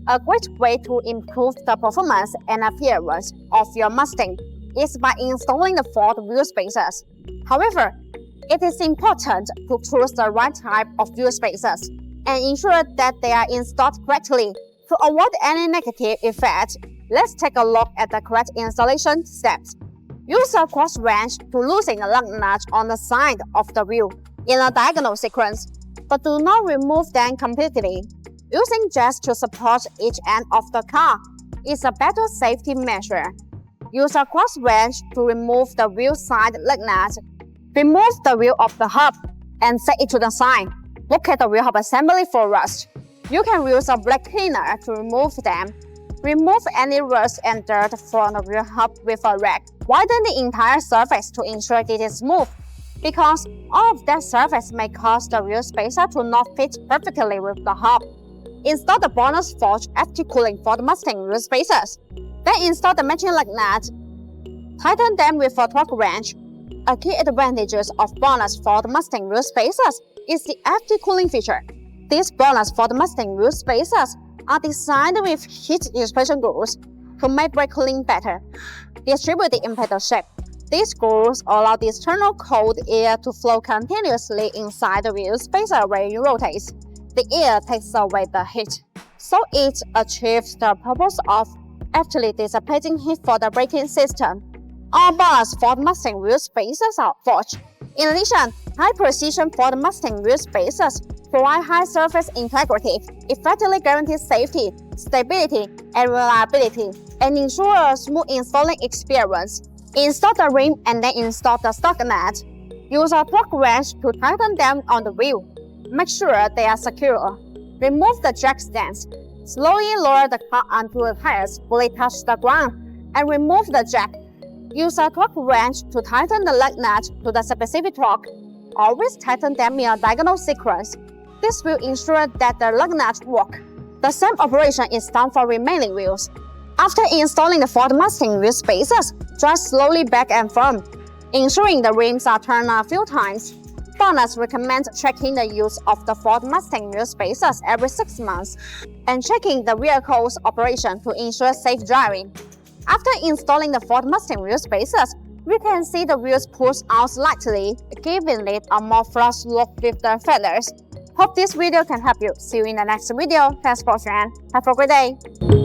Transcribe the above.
A great way to improve the performance and appearance of your Mustang is by installing the Ford wheel spacers. However, it is important to choose the right type of wheel spacers and ensure that they are installed correctly. To avoid any negative effect, let's take a look at the correct installation steps. Use a cross wrench to loosen the lug nut on the side of the wheel in a diagonal sequence, but do not remove them completely. Using jacks to support each end of the car is a better safety measure. Use a cross wrench to remove the wheel side lug nut. Remove the wheel of the hub and set it to the side. Look at the wheel hub assembly for rust. You can use a black cleaner to remove them. Remove any rust and dirt from the wheel hub with a rag. Widen the entire surface to ensure it is smooth, because all of that surface may cause the wheel spacer to not fit perfectly with the hub. Install the bonus forged FT cooling for the Mustang wheel spacers. Then install the matching lug nut. Tighten them with a torque wrench. A key advantage of bonus for the Mustang wheel spacers is the FT cooling feature. These bonus for the Mustang wheel spacers are designed with heat dissipation grooves to make brake cooling better. Distributed in pedal shape, these grooves allow the external cold air to flow continuously inside the wheel spacer when you rotate. The air takes away the heat, so it achieves the purpose of actually dissipating heat for the braking system. All bonus Ford Mustang wheel spacers are forged. In addition, high precision Ford Mustang wheel spacers provide high surface integrity, effectively guarantee safety, stability, and reliability, and ensure a smooth installing experience. Install the rim and then install the stock nut. Use a torque wrench to tighten them on the wheel. Make sure they are secure. Remove the jack stands. Slowly lower the car until the tires fully touch the ground, and remove the jack. Use a torque wrench to tighten the lug nut to the specific torque. Always tighten them in a diagonal sequence. This will ensure that the lug nuts work. The same operation is done for remaining wheels. After installing the Ford Mustang wheel spacers, drive slowly back and forth, ensuring the rims are turned a few times. Bonus recommends checking the use of the Ford Mustang wheel spacers every 6 months and checking the vehicle's operation to ensure safe driving. After installing the Ford Mustang wheel spacers, we can see the wheels push out slightly, giving it a more flush look with the feathers. Hope this video can help you. See you in the next video. Thanks for watching. Have a great day.